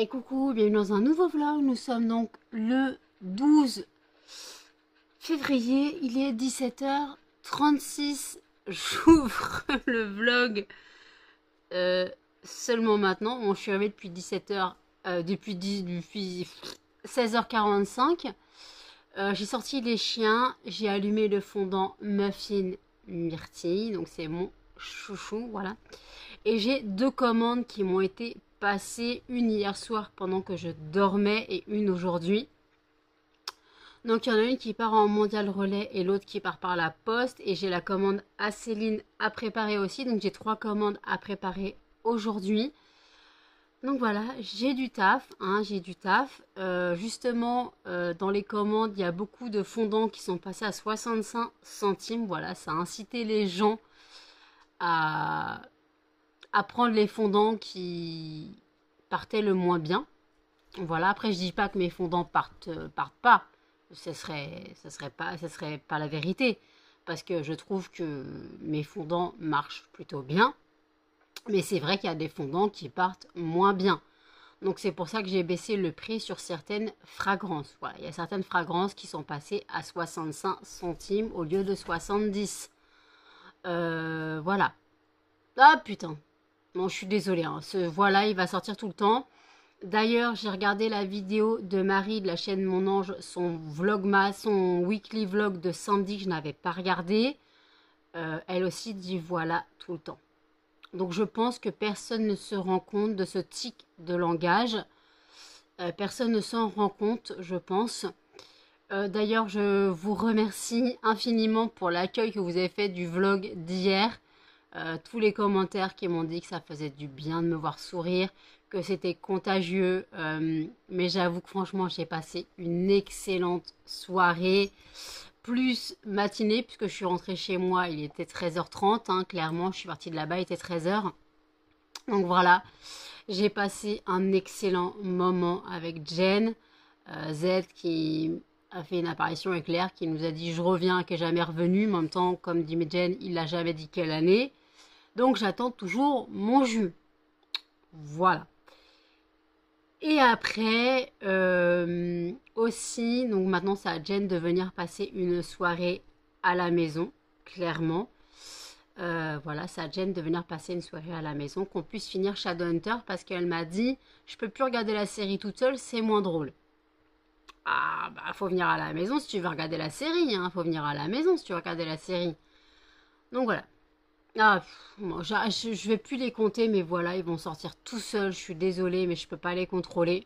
Et coucou, bienvenue dans un nouveau vlog. Nous sommes donc le 12 février, il est 17h36. J'ouvre le vlog seulement maintenant. Bon, je suis arrivée depuis 17h, depuis 16h45. J'ai sorti les chiens, j'ai allumé le fondant muffin myrtille, donc c'est mon chouchou, voilà. Et j'ai deux commandes qui m'ont été passées, une hier soir pendant que je dormais et une aujourd'hui. Donc il y en a une qui part en mondial relais et l'autre qui part par la poste. Et j'ai la commande à Céline à préparer aussi. Donc j'ai 3 commandes à préparer aujourd'hui. Donc voilà, j'ai du taf, j'ai du taf. Justement, dans les commandes, il y a beaucoup de fondants qui sont passés à 65 centimes. Voilà, ça a incité les gens à prendre les fondants qui partaient le moins bien. Voilà, après je dis pas que mes fondants partent pas. Ce serait pas la vérité. Parce que je trouve que mes fondants marchent plutôt bien. Mais c'est vrai qu'il y a des fondants qui partent moins bien. Donc c'est pour ça que j'ai baissé le prix sur certaines fragrances. Voilà, il y a certaines fragrances qui sont passées à 65 centimes au lieu de 70. Voilà. Ah putain. Bon, je suis désolée, ce voilà, il va sortir tout le temps. D'ailleurs, j'ai regardé la vidéo de Marie de la chaîne Mon Ange, son vlogmas, son weekly vlog de samedi que je n'avais pas regardé. Elle aussi dit voilà tout le temps. Donc je pense que personne ne se rend compte de ce tic de langage. Personne ne s'en rend compte, je pense. D'ailleurs, je vous remercie infiniment pour l'accueil que vous avez fait du vlog d'hier. Tous les commentaires qui m'ont dit que ça faisait du bien de me voir sourire, que c'était contagieux. Mais j'avoue que franchement, j'ai passé une excellente soirée. Plus matinée, puisque je suis rentrée chez moi, il était 13h30, clairement, je suis partie de là-bas, il était 13h. Donc voilà, j'ai passé un excellent moment avec Jen, Z qui a fait une apparition éclair, qui nous a dit « je reviens », qui n'est jamais revenu, mais en même temps, comme dit Jen, il n'a jamais dit quelle année. Donc j'attends toujours mon jus. Voilà. Et après, aussi, donc maintenant c'est à Jen de venir passer une soirée à la maison, clairement. Voilà, c'est à Jen de venir passer une soirée à la maison, qu'on puisse finir Shadowhunter, parce qu'elle m'a dit, je peux plus regarder la série toute seule, c'est moins drôle. Ah, bah faut venir à la maison si tu veux regarder la série, faut venir à la maison si tu veux regarder la série. Donc voilà. Ah, bon, je vais plus les compter, mais voilà, ils vont sortir tout seuls. Je suis désolée, mais je peux pas les contrôler.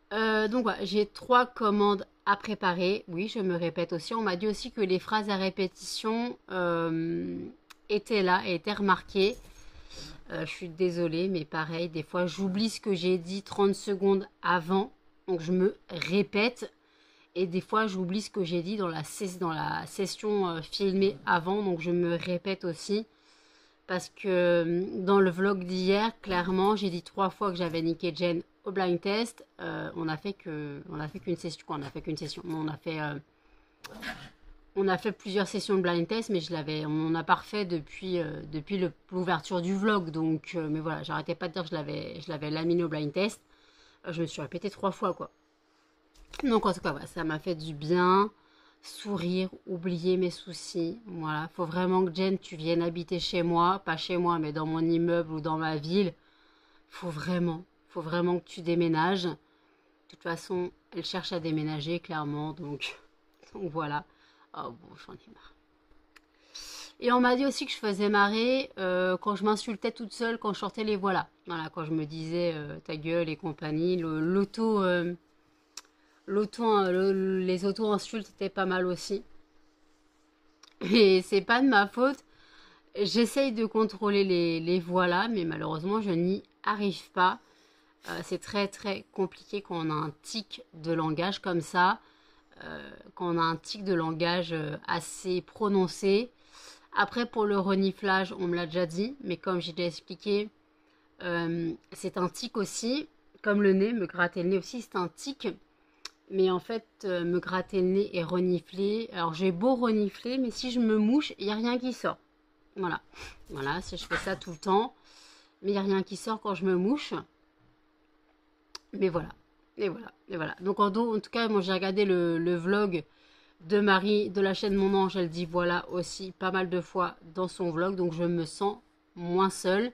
Donc voilà, j'ai 3 commandes à préparer. Oui, je me répète aussi. On m'a dit aussi que les phrases à répétition étaient là et étaient remarquées. Je suis désolée, mais pareil, des fois j'oublie ce que j'ai dit 30 secondes avant. Donc je me répète. Et des fois, j'oublie ce que j'ai dit dans la session filmée avant. Donc, je me répète aussi. Parce que dans le vlog d'hier, clairement, j'ai dit 3 fois que j'avais niqué Jen au blind test. On a fait qu'une session. Quoi, on a fait qu'une session. On a fait plusieurs sessions de blind test, mais on a pas refait depuis l'ouverture du vlog. Donc, mais voilà, j'arrêtais pas de dire que je l'avais laminé au blind test. Je me suis répété 3 fois, quoi. Donc en tout cas, voilà, ça m'a fait du bien, sourire, oublier mes soucis. Voilà, faut vraiment que Jen, tu viennes habiter chez moi, pas chez moi, mais dans mon immeuble ou dans ma ville. Faut vraiment que tu déménages. De toute façon, elle cherche à déménager, clairement, donc voilà. Oh bon, j'en ai marre. Et on m'a dit aussi que je faisais marrer quand je m'insultais toute seule, quand je sortais les voilà. Voilà, quand je me disais ta gueule et compagnie, les auto-insultes étaient pas mal aussi. Et c'est pas de ma faute. J'essaye de contrôler les voilà, mais malheureusement, je n'y arrive pas. C'est très très compliqué quand on a un tic de langage comme ça. Quand on a un tic de langage assez prononcé. Après, pour le reniflage, on me l'a déjà dit, mais comme j'ai déjà expliqué, c'est un tic aussi. Comme le nez, me gratter le nez aussi, c'est un tic. Mais en fait, me gratter le nez et renifler. Alors, j'ai beau renifler, mais si je me mouche, il n'y a rien qui sort. Voilà. Voilà, si je fais ça tout le temps. Mais il n'y a rien qui sort quand je me mouche. Mais voilà. Et voilà. Et voilà. Donc en tout cas, moi j'ai regardé le vlog de Marie de la chaîne Mon Ange. Elle dit voilà aussi pas mal de fois dans son vlog. Donc je me sens moins seule.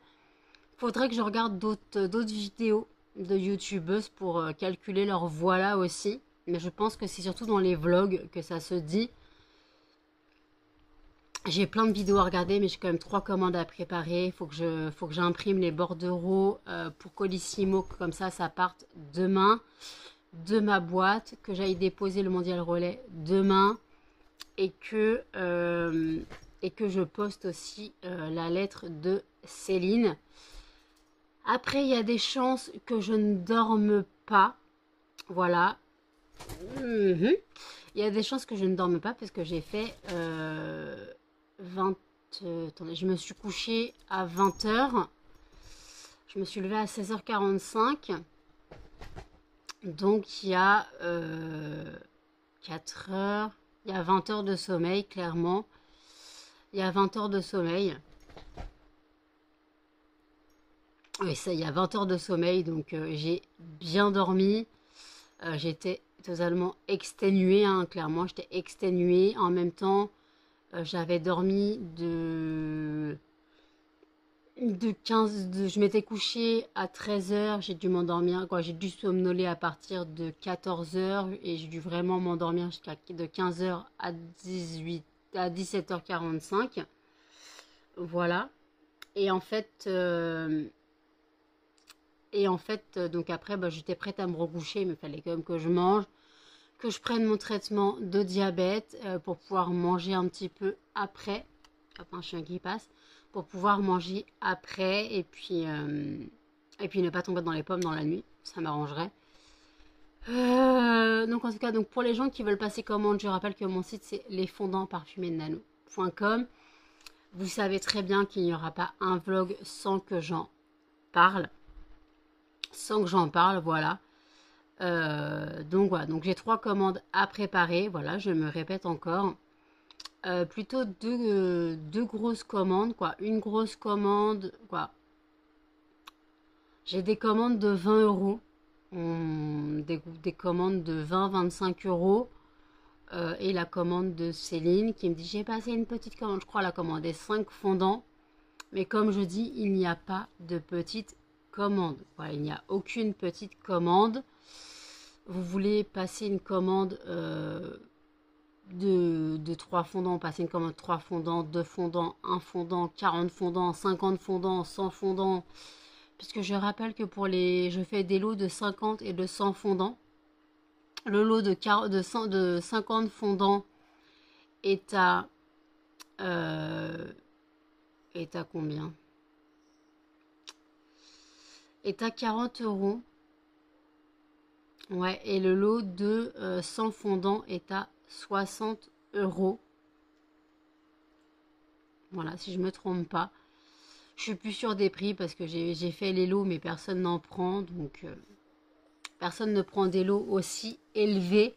Faudrait que je regarde d'autres vidéos de youtubeuses pour calculer leur voix là aussi. Mais je pense que c'est surtout dans les vlogs que ça se dit. J'ai plein de vidéos à regarder, mais j'ai quand même 3 commandes à préparer. Faut que j'imprime les bordereaux pour Colissimo, comme ça parte demain de ma boîte, que j'aille déposer le mondial relais demain et que je poste aussi la lettre de Céline. Après, il y a des chances que je ne dorme pas. Voilà. Il y a des chances que je ne dorme pas parce que j'ai fait 20... attendez, je me suis couchée à 20h. Je me suis levée à 16h45. Donc, il y a 4 heures. Il y a 20 heures de sommeil, clairement. Il y a 20 heures de sommeil. Oui, ça, il y a 20 heures de sommeil. Donc, j'ai bien dormi. J'étais totalement exténuée, hein, clairement. J'étais exténuée. En même temps, j'avais dormi de 15... je m'étais couchée à 13h. J'ai dû m'endormir. J'ai dû somnoler à partir de 14h. Et j'ai dû vraiment m'endormir jusqu'à de 15h à 17h45. Voilà. Et en fait... donc après, j'étais prête à me recoucher, mais il fallait quand même que je mange, que je prenne mon traitement de diabète pour pouvoir manger un petit peu après. Hop, un chien qui passe. Pour pouvoir manger après et puis ne pas tomber dans les pommes dans la nuit. Ça m'arrangerait. Donc en tout cas, donc pour les gens qui veulent passer commande, je rappelle que mon site c'est lesfondantsparfumésnano.com. Vous savez très bien qu'il n'y aura pas un vlog sans que j'en parle. Voilà. Donc voilà, donc j'ai 3 commandes à préparer, voilà, je me répète encore. Plutôt deux grosses commandes, quoi. Une grosse commande, quoi. J'ai des commandes de 20 euros, des commandes de 20-25 euros. Et la commande de Céline qui me dit j'ai passé une petite commande, je crois la commande est 5 fondants. Mais comme je dis, il n'y a pas de petite commande. Voilà, il n'y a aucune petite commande. Vous voulez passer une commande de 3 fondants, passer une commande 3 fondants, 2 fondants, 1 fondant, 40 fondants, 50 fondants, 100 fondants. Puisque je rappelle que je fais des lots de 50 et de 100 fondants. Le lot de 50 fondants est à combien? Est à 40 euros. Ouais, et le lot de 100 fondants est à 60 euros. Voilà, si je me trompe pas. Je suis plus sûre des prix parce que j'ai fait les lots, mais personne n'en prend. Donc, personne ne prend des lots aussi élevés.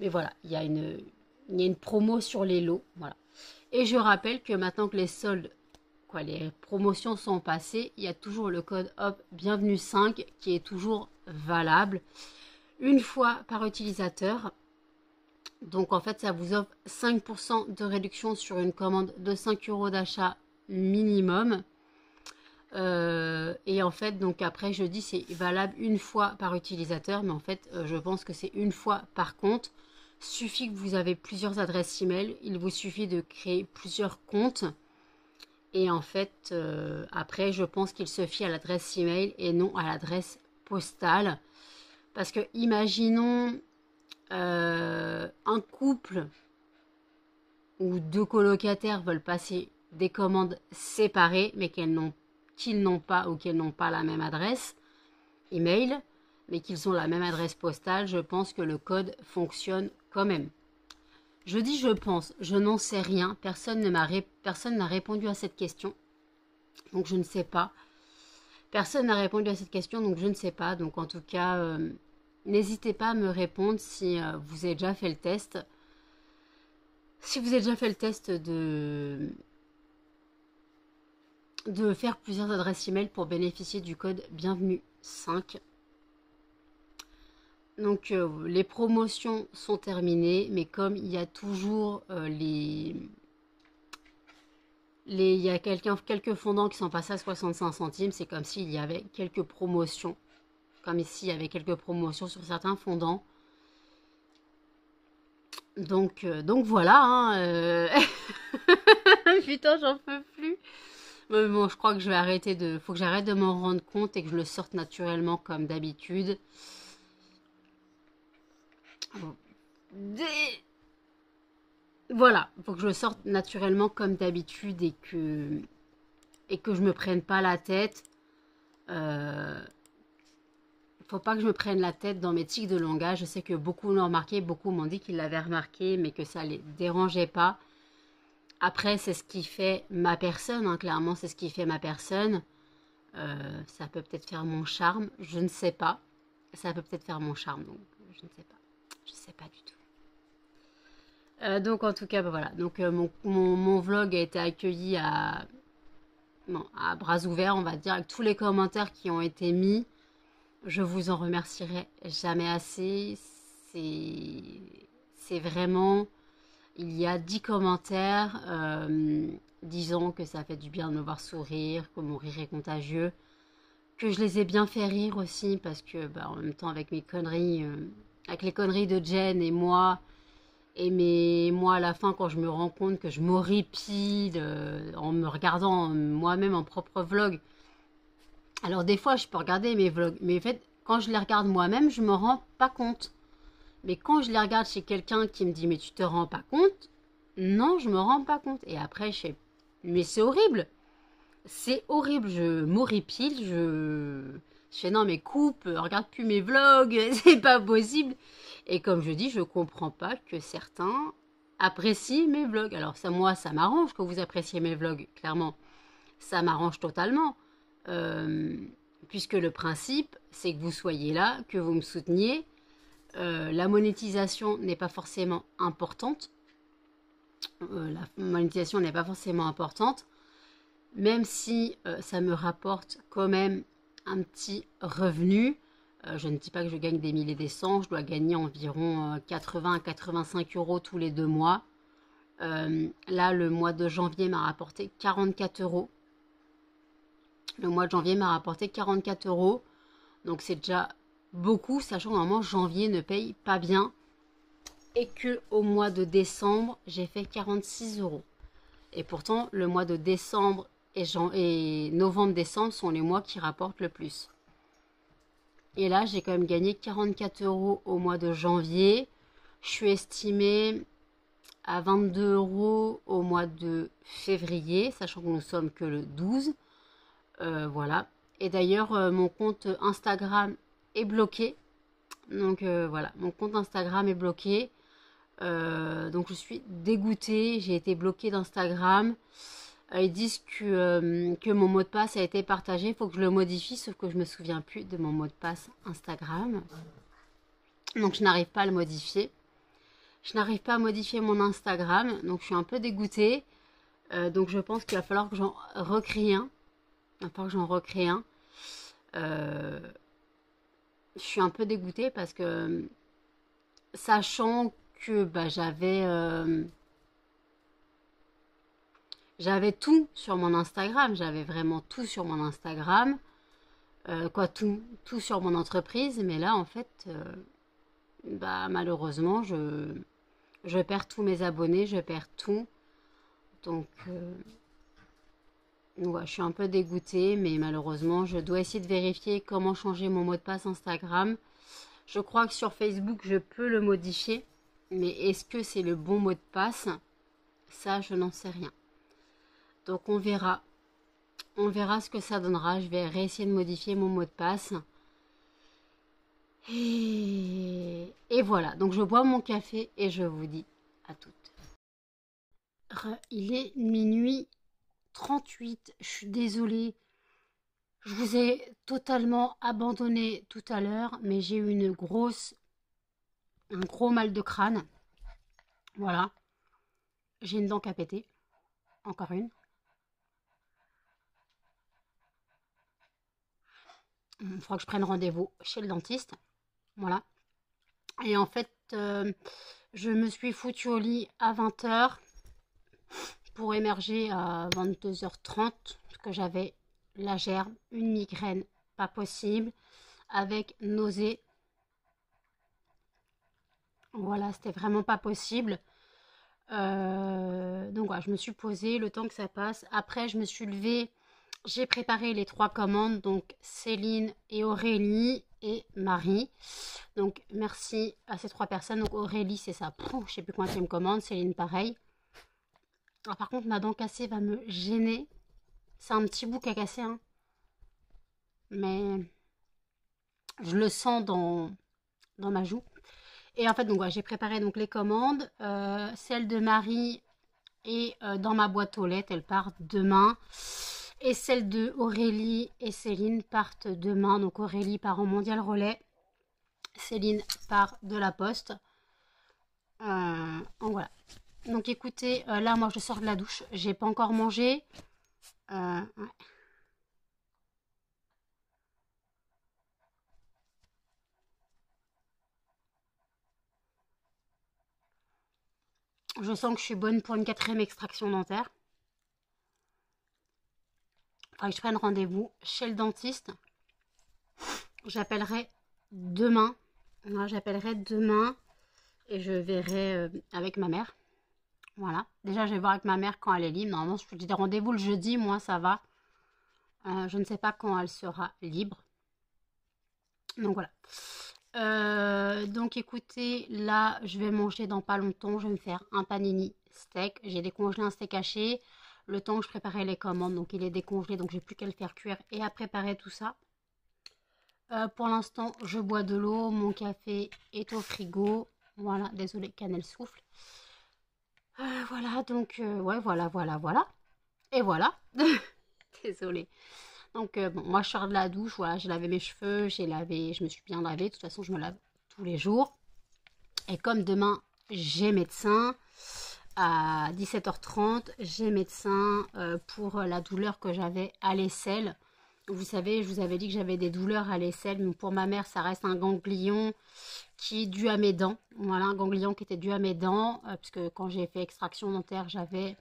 Mais voilà, il y a une promo sur les lots. Voilà. Et je rappelle que maintenant que les soldes, les promotions sont passées, il y a toujours le code HOP bienvenue 5 qui est toujours valable. Une fois par utilisateur. Donc en fait, ça vous offre 5% de réduction sur une commande de 5 euros d'achat minimum. Et en fait, donc après, je dis c'est valable une fois par utilisateur, mais en fait, je pense que c'est une fois par compte. Suffit que vous avez plusieurs adresses email, il vous suffit de créer plusieurs comptes. Et en fait, après, je pense qu'il se fie à l'adresse email et non à l'adresse postale. Parce que imaginons un couple ou 2 colocataires veulent passer des commandes séparées, mais qu'ils n'ont pas ou qu'elles n'ont pas la même adresse email, mais qu'ils ont la même adresse postale, je pense que le code fonctionne quand même. Je dis je pense, je n'en sais rien, personne n'a répondu à cette question, donc je ne sais pas. Personne n'a répondu à cette question, donc je ne sais pas. Donc en tout cas, n'hésitez pas à me répondre si vous avez déjà fait le test. Si vous avez déjà fait le test de faire plusieurs adresses email pour bénéficier du code bienvenue 5. Donc les promotions sont terminées, mais comme il y a toujours il y a quelques fondants qui sont passés à 65 centimes, c'est comme s'il y avait quelques promotions. Comme ici, il y avait quelques promotions sur certains fondants. Donc voilà, hein, putain, j'en peux plus. Mais bon, je crois que je vais arrêter faut que j'arrête de m'en rendre compte et que je le sorte naturellement comme d'habitude. Des- Voilà, faut que je le sorte naturellement comme d'habitude et que je me prenne pas la tête. Euh, Faut pas que je me prenne la tête dans mes tics de langage. Je sais que beaucoup l'ont remarqué, beaucoup m'ont dit qu'ils l'avaient remarqué, mais que ça les dérangeait pas. Après, c'est ce qui fait ma personne, hein, clairement, c'est ce qui fait ma personne. Ça peut peut-être faire mon charme, je ne sais pas. Ça peut peut-être faire mon charme, donc je ne sais pas. Je ne sais pas du tout. Donc en tout cas, bah, voilà. Donc mon vlog a été accueilli non, à bras ouverts, on va dire, avec tous les commentaires qui ont été mis. Je vous en remercierai jamais assez. C'est vraiment... Il y a 10 commentaires disant que ça fait du bien de me voir sourire, que mon rire est contagieux, que je les ai bien fait rire aussi, parce que bah, en même temps avec mes conneries, avec les conneries de Jen et moi, moi à la fin quand je me rends compte que je m'horripile en me regardant moi-même en propre vlog. Alors des fois je peux regarder mes vlogs, mais en fait quand je les regarde moi-même je me rends pas compte. Mais quand je les regarde chez quelqu'un qui me dit mais tu te rends pas compte, non je me rends pas compte. Et après je fais mais c'est horrible. C'est horrible, je m'horripile, je fais non mais coupe, regarde plus mes vlogs, c'est pas possible. Et comme je dis, je comprends pas que certains apprécient mes vlogs. Alors ça, moi, ça m'arrange que vous appréciez mes vlogs, clairement. Ça m'arrange totalement. Euh, Puisque le principe, c'est que vous soyez là, que vous me souteniez. La monétisation n'est pas forcément importante. La monétisation n'est pas forcément importante. Même si ça me rapporte quand même un petit revenu. Je ne dis pas que je gagne des milliers et des cents, je dois gagner environ 80 à 85 euros tous les 2 mois. Là, le mois de janvier m'a rapporté 44 euros. Le mois de janvier m'a rapporté 44 euros. Donc c'est déjà beaucoup, sachant que normalement janvier ne paye pas bien. Et que au mois de décembre, j'ai fait 46 euros. Et pourtant, le mois de décembre et novembre-décembre sont les mois qui rapportent le plus. Et là, j'ai quand même gagné 44 euros au mois de janvier. Je suis estimée à 22 euros au mois de février, sachant que nous sommes que le 12. Voilà. Et d'ailleurs, mon compte Instagram est bloqué. Donc voilà, mon compte Instagram est bloqué. Donc je suis dégoûtée, j'ai été bloquée d'Instagram. Ils disent que mon mot de passe a été partagé, il faut que je le modifie, sauf que je me souviens plus de mon mot de passe Instagram. Donc je n'arrive pas à le modifier. Je n'arrive pas à modifier mon Instagram, donc je suis un peu dégoûtée. Donc je pense qu'il va falloir que j'en recrée un. Il va falloir que j'en recrée un. Je suis un peu dégoûtée parce que, sachant que bah, j'avais tout sur mon Instagram, j'avais vraiment tout sur mon Instagram, tout sur mon entreprise, mais là en fait, bah malheureusement, je perds tous mes abonnés, je perds tout, donc ouais, je suis un peu dégoûtée, mais malheureusement, je dois essayer de vérifier comment changer mon mot de passe Instagram. Je crois que sur Facebook, je peux le modifier, mais est-ce que c'est le bon mot de passe? Ça, je n'en sais rien. Donc on verra. On verra ce que ça donnera. Je vais réessayer de modifier mon mot de passe. Et voilà. Donc je bois mon café et je vous dis à toutes. Il est minuit 38. Je suis désolée. Je vous ai totalement abandonné tout à l'heure, mais j'ai eu un gros mal de crâne. Voilà. J'ai une dent à péter. Encore une. Il faudra que je prenne rendez-vous chez le dentiste. Voilà. Et en fait, je me suis foutue au lit à 20h pour émerger à 22h30 parce que j'avais la gerbe, une migraine pas possible, avec nausée. Voilà, c'était vraiment pas possible. Donc voilà, je me suis posée le temps que ça passe. Après, je me suis levée, j'ai préparé les 3 commandes, donc Céline et Aurélie et Marie. Donc merci à ces 3 personnes. Donc Aurélie, c'est ça, je sais plus combien elle me commande, Céline pareil. Alors, par contre, ma dent cassée va me gêner. C'est un petit bout qui a cassé, hein. Mais je le sens dans ma joue. Et en fait, donc ouais, j'ai préparé donc les commandes. Celle de Marie est dans ma boîte aux lettres, elle part demain. Et celle de Aurélie et Céline partent demain. Donc Aurélie part en mondial relais. Céline part de la poste. Donc voilà. Donc écoutez, là moi je sors de la douche. J'ai pas encore mangé. Ouais. Je sens que je suis bonne pour une 4e extraction dentaire. Faudrait que je prenne rendez-vous chez le dentiste. J'appellerai demain. Voilà, j'appellerai demain et je verrai avec ma mère. Voilà. Déjà, je vais voir avec ma mère quand elle est libre. Normalement, je te dis rendez-vous le jeudi, moi, ça va. Je ne sais pas quand elle sera libre. Donc voilà. Donc écoutez, là, je vais manger dans pas longtemps. Je vais me faire un panini steak. J'ai décongelé un steak haché. Le temps que je préparais les commandes, donc il est décongelé, donc j'ai plus qu'à le faire cuire et à préparer tout ça. Pour l'instant, je bois de l'eau. Mon café est au frigo. Voilà, désolé, cannelle souffle. Voilà, donc, ouais, voilà. Et voilà. Désolée. Donc, bon, moi, je sors de la douche. Voilà, j'ai lavé mes cheveux. Je me suis bien lavée. De toute façon, je me lave tous les jours. Et comme demain, j'ai médecin. À 17h30, j'ai médecin pour la douleur que j'avais à l'aisselle. Vous savez, je vous avais dit que j'avais des douleurs à l'aisselle. Mais pour ma mère, ça reste un ganglion qui est dû à mes dents. Voilà, un ganglion qui était dû à mes dents. Puisque quand j'ai fait extraction dentaire, j'avais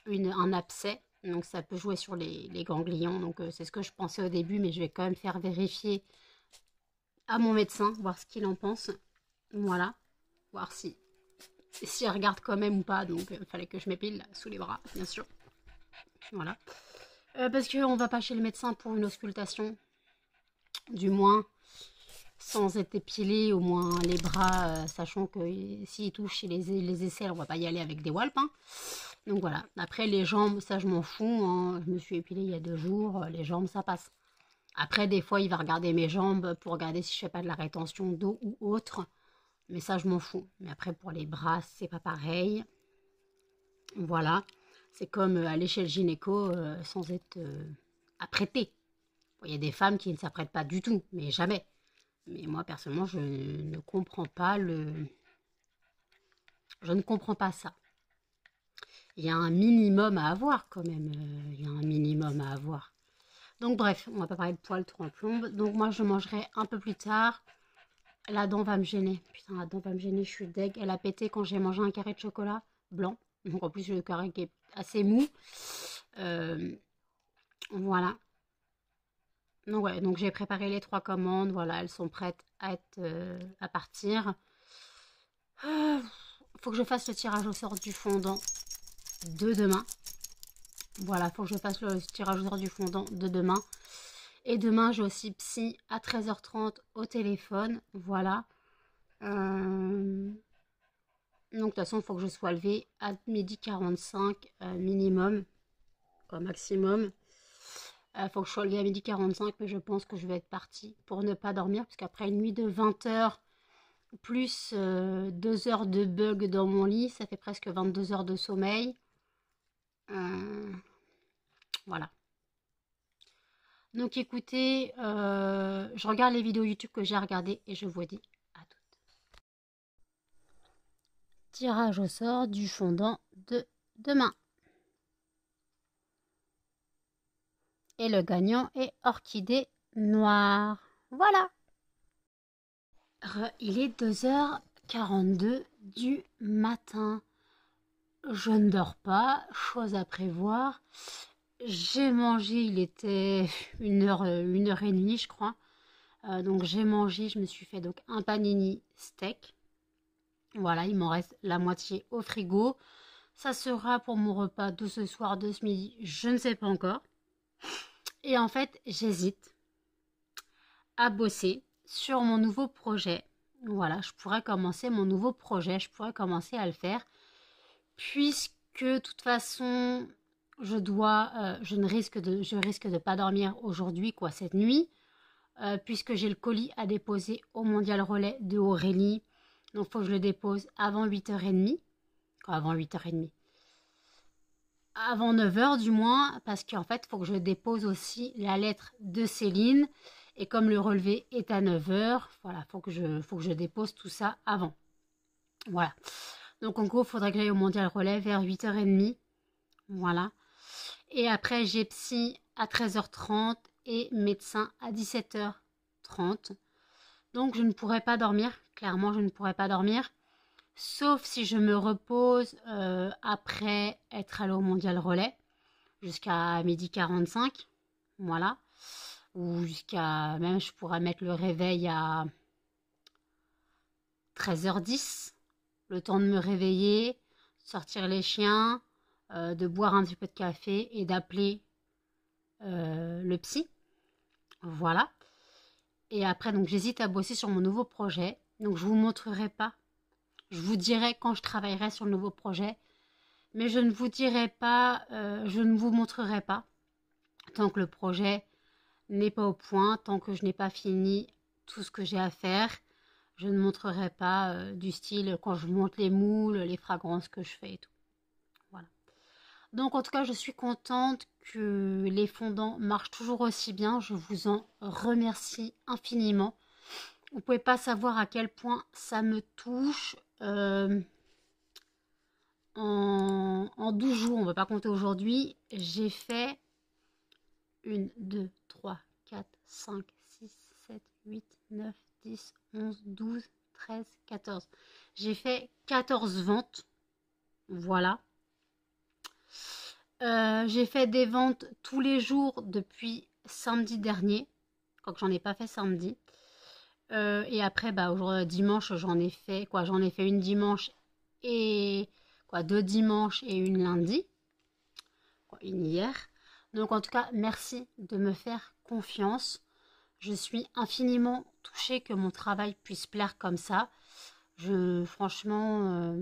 un abcès. Donc ça peut jouer sur les ganglions. Donc c'est ce que je pensais au début. Mais je vais quand même faire vérifier à mon médecin, voir ce qu'il en pense. Voilà, voir si elle regarde quand même ou pas. Donc il fallait que je m'épile sous les bras, bien sûr. Voilà. Parce qu'on va pas chez le médecin pour une auscultation. Du moins, sans être épilé, au moins les bras, sachant que s'il touche les aisselles, on va pas y aller avec des walpes. Hein. Donc voilà. Après, les jambes, ça je m'en fous. Hein. Je me suis épilée il y a 2 jours. Les jambes, ça passe. Après, des fois, il va regarder mes jambes pour regarder si je fais pas de la rétention d'eau ou autre. Mais ça, je m'en fous. Mais après, pour les bras, c'est pas pareil. Voilà. C'est comme aller chez le gynéco sans être apprêté. Il y a des femmes qui ne s'apprêtent pas du tout, mais jamais. Mais moi, personnellement, je ne comprends pas Je ne comprends pas ça. Il y a un minimum à avoir quand même. Il y a un minimum à avoir. Donc bref, on va pas parler de poils trop en plombe. Donc moi, je mangerai un peu plus tard. La dent va me gêner. Putain, la dent va me gêner, je suis deg. Elle a pété quand j'ai mangé un carré de chocolat blanc. Donc en plus, le carré qui est assez mou. Voilà. Donc ouais, donc j'ai préparé les 3 commandes. Voilà, elles sont prêtes à partir. Faut que je fasse le tirage au sort du fondant de demain. Voilà, faut que je fasse le tirage au sort du fondant de demain. Et demain, j'ai aussi psy à 13h30 au téléphone. Voilà. Donc, de toute façon, il faut que je sois levée à 12h45 minimum, quoi, maximum. Il faut que je sois levée à 12h45, mais je pense que je vais être partie pour ne pas dormir, parce qu'après une nuit de 20 heures, plus 2 heures de bug dans mon lit, ça fait presque 22 heures de sommeil. Voilà. Donc écoutez, je regarde les vidéos YouTube que j'ai regardées et je vous dis à toutes. Tirage au sort du fondant de demain. Et le gagnant est orchidée noire. Voilà. Il est 2h42 du matin. Je ne dors pas, chose à prévoir. J'ai mangé, il était 1h, 1h30 je crois. Donc j'ai mangé, je me suis fait donc un panini steak. Voilà, il m'en reste la moitié au frigo. Ça sera pour mon repas de ce soir, de ce midi, je ne sais pas encore. Et en fait, j'hésite à bosser sur mon nouveau projet. Voilà, je pourrais commencer mon nouveau projet, je pourrais commencer à le faire. Puisque, de toute façon, je risque de pas dormir aujourd'hui, quoi, cette nuit. Puisque j'ai le colis à déposer au Mondial Relais de Aurélie. Donc, il faut que je le dépose avant 8h30. Avant 8h30. Avant 9h du moins, parce qu'en fait, il faut que je dépose aussi la lettre de Céline. Et comme le relevé est à 9h, voilà, faut que je dépose tout ça avant. Voilà. Donc en gros, il faudrait que j'aille au Mondial Relais vers 8h30. Voilà. Et après, j'ai psy à 13h30 et médecin à 17h30. Donc je ne pourrai pas dormir. Clairement, je ne pourrai pas dormir. Sauf si je me repose après être allé au Mondial Relais jusqu'à 12h45. Voilà. Ou jusqu'à... Même, je pourrais mettre le réveil à 13h10. Le temps de me réveiller, sortir les chiens, de boire un petit peu de café et d'appeler le psy. Voilà. Et après, donc j'hésite à bosser sur mon nouveau projet. Donc je vous montrerai pas. Je vous dirai quand je travaillerai sur le nouveau projet. Mais je ne vous dirai pas, je ne vous montrerai pas tant que le projet n'est pas au point, tant que je n'ai pas fini tout ce que j'ai à faire. Je ne montrerai pas du style quand je monte les moules, les fragrances que je fais et tout. Voilà. Donc en tout cas, je suis contente que les fondants marchent toujours aussi bien. Je vous en remercie infiniment. Vous ne pouvez pas savoir à quel point ça me touche. En 12 jours, on ne va pas compter aujourd'hui, j'ai fait 1, 2, 3, 4, 5, 6, 7, 8, 9, 10, 11, 12, 13, 14. J'ai fait 14 ventes. Voilà. J'ai fait des ventes tous les jours depuis samedi dernier. Quand j'en ai pas fait samedi. Et après, aujourd'hui, dimanche, j'en ai fait une dimanche et deux dimanches et une lundi. Une hier. Donc en tout cas, merci de me faire confiance. Je suis infiniment touchée que mon travail puisse plaire comme ça. Franchement,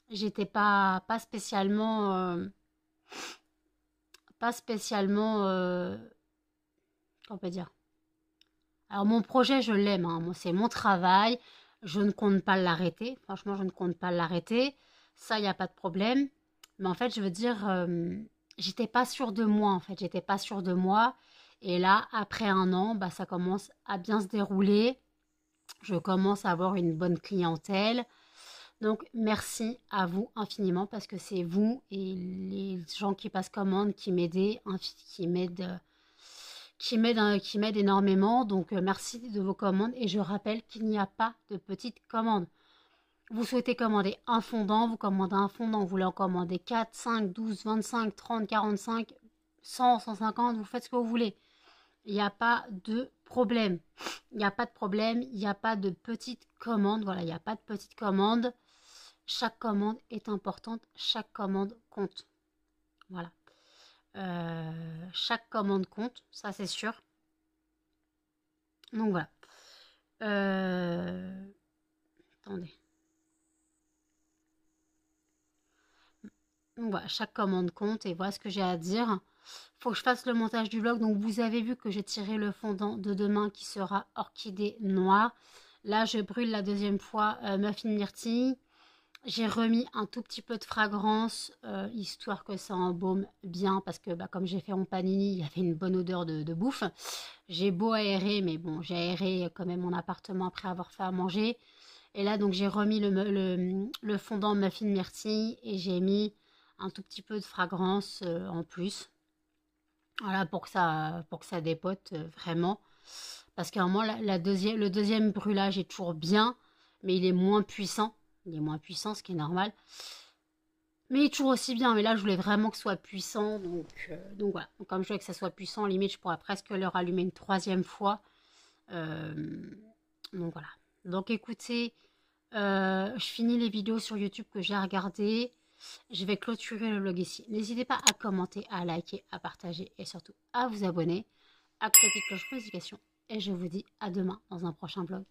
j'étais pas spécialement, comment on peut dire. Alors mon projet, je l'aime, hein. C'est mon travail. Je ne compte pas l'arrêter. Franchement, je ne compte pas l'arrêter. Ça, il n'y a pas de problème. Mais en fait, je veux dire, j'étais pas sûre de moi, en fait. J'étais pas sûre de moi. Et là, après un an, ça commence à bien se dérouler. Je commence à avoir une bonne clientèle. Donc, merci à vous infiniment parce que c'est vous et les gens qui passent commande qui m'aident, qui m'aident énormément. Donc, merci de vos commandes. Et je rappelle qu'il n'y a pas de petites commandes. Vous souhaitez commander un fondant, vous commandez un fondant, vous voulez en commander 4, 5, 12, 25, 30, 45, 100, 150, vous faites ce que vous voulez. Il n'y a pas de problème. Il n'y a pas de problème, il n'y a pas de petite commande. Voilà, il n'y a pas de petite commande. Chaque commande est importante, chaque commande compte. Voilà. Chaque commande compte, ça c'est sûr. Donc voilà. Attendez. Donc voilà, chaque commande compte et voilà ce que j'ai à dire. Faut que je fasse le montage du vlog. Donc vous avez vu que j'ai tiré le fondant de demain qui sera orchidée noire. Là, je brûle la deuxième fois muffin myrtille. J'ai remis un tout petit peu de fragrance, histoire que ça embaume bien, parce que comme j'ai fait mon panini, il y avait une bonne odeur de bouffe. J'ai beau aérer, mais bon, j'ai aéré quand même mon appartement après avoir fait à manger. Et là, donc, j'ai remis le fondant muffin myrtille et j'ai mis un tout petit peu de fragrance en plus. Voilà, pour que ça dépote vraiment. Parce qu'à un moment, le deuxième brûlage est toujours bien, mais il est moins puissant. Il est moins puissant, ce qui est normal. Mais il est toujours aussi bien. Mais là, je voulais vraiment que ce soit puissant. Donc voilà. Donc, comme je voulais que ça soit puissant, limite, je pourrais presque le rallumer une troisième fois. Donc voilà. Donc écoutez, je finis les vidéos sur YouTube que j'ai regardées. Je vais clôturer le vlog ici. N'hésitez pas à commenter, à liker, à partager et surtout à vous abonner. Activez la petite cloche de notification. Et je vous dis à demain dans un prochain vlog.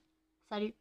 Salut!